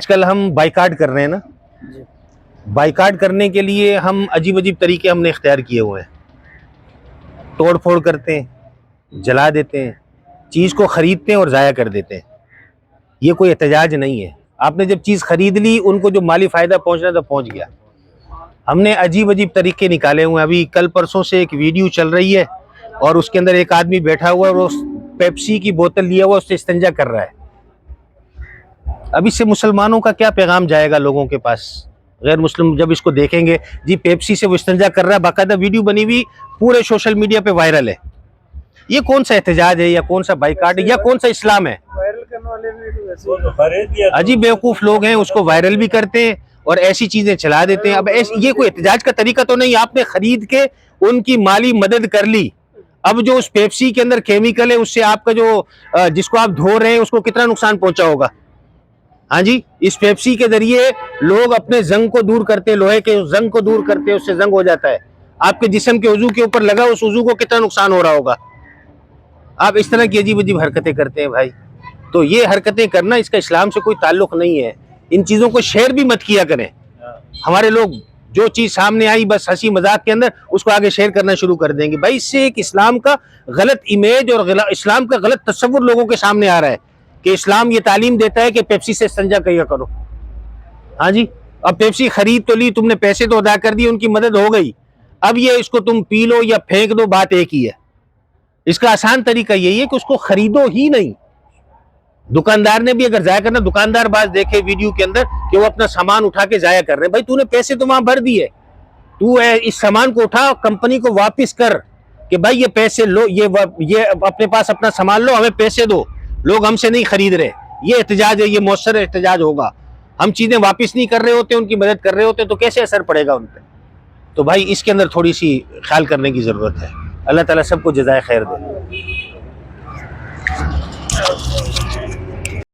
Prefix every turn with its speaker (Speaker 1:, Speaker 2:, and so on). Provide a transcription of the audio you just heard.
Speaker 1: آج کل ہم بائیکاٹ کر رہے ہیں نا، بائیکاٹ کرنے کے لیے ہم عجیب عجیب طریقے ہم نے اختیار کیے ہوئے ہیں، توڑ پھوڑ کرتے ہیں، جلا دیتے ہیں، چیز کو خریدتے ہیں اور ضائع کر دیتے ہیں۔ یہ کوئی احتجاج نہیں ہے۔ آپ نے جب چیز خرید لی، ان کو جو مالی فائدہ پہنچنا تھا پہنچ گیا۔ ہم نے عجیب عجیب طریقے نکالے ہوئے ہیں۔ ابھی کل پرسوں سے ایک ویڈیو چل رہی ہے اور اس کے اندر ایک آدمی بیٹھا ہوا ہے اور وہ پیپسی کی بوتل لیا ہوا اس سے استنجا کر رہا ہے۔ اب اس سے مسلمانوں کا کیا پیغام جائے گا لوگوں کے پاس؟ غیر مسلم جب اس کو دیکھیں گے، جی پیپسی سے وہ استنجا کر رہا ہے، باقاعدہ ویڈیو بنی ہوئی پورے سوشل میڈیا پہ وائرل ہے۔ یہ کون سا احتجاج ہے یا کون سا بائیکاٹ ہے یا کون سا اسلام ہے؟ عجیب بیوقوف لوگ ہیں، اس کو وائرل بھی کرتے ہیں اور ایسی چیزیں چلا دیتے ہیں۔ اب یہ کوئی احتجاج کا طریقہ تو نہیں۔ آپ نے خرید کے ان کی مالی مدد کر لی، اب جو اس پیپسی کے اندر کیمیکل ہے اس سے آپ کا جو جس کو آپ دھو رہے ہیں اس کو کتنا نقصان پہنچا ہوگا؟ ہاں جی، اس پیپسی کے ذریعے لوگ اپنے زنگ کو دور کرتے، لوہے کے زنگ کو دور کرتے، اس سے زنگ ہو جاتا ہے۔ آپ کے جسم کے عضو کے اوپر لگا، اس عضو کو کتنا نقصان ہو رہا ہوگا؟ آپ اس طرح کی عجیب عجیب حرکتیں کرتے ہیں بھائی۔ تو یہ حرکتیں کرنا اس کا اسلام سے کوئی تعلق نہیں ہے۔ ان چیزوں کو شیئر بھی مت کیا کریں۔ ہمارے لوگ جو چیز سامنے آئی بس ہنسی مذاق کے اندر اس کو آگے شیئر کرنا شروع کر دیں گے۔ بھائی اس سے ایک اسلام کا غلط امیج اور اسلام کا غلط تصور لوگوں کے سامنے آ رہا ہے کہ اسلام یہ تعلیم دیتا ہے کہ پیپسی سے استنجا کیا کرو۔ ہاں جی، اب پیپسی خرید تو لی، تم نے پیسے تو ادا کر دیے، ان کی مدد ہو گئی، اب یہ اس کو تم پی لو یا پھینک دو، بات ایک ہی ہے۔ اس کا آسان طریقہ یہی ہے کہ اس کو خریدو ہی نہیں۔ دکاندار نے بھی اگر ضائع کرنا، دکاندار بعض دیکھے ویڈیو کے اندر کہ وہ اپنا سامان اٹھا کے ضائع کر رہے ہیں۔ بھائی تو نے پیسے تو وہاں بھر دیے، تو اس سامان کو اٹھا کمپنی کو واپس کر کہ بھائی یہ پیسے لو، یہ اپنے پاس اپنا سامان لو، ہمیں پیسے دو، لوگ ہم سے نہیں خرید رہے۔ یہ احتجاج ہے، یہ مؤثر احتجاج ہوگا۔ ہم چیزیں واپس نہیں کر رہے ہوتے، ان کی مدد کر رہے ہوتے تو کیسے اثر پڑے گا ان پہ؟ تو بھائی اس کے اندر تھوڑی سی خیال کرنے کی ضرورت ہے۔ اللہ تعالیٰ سب کو جزائے خیر دے۔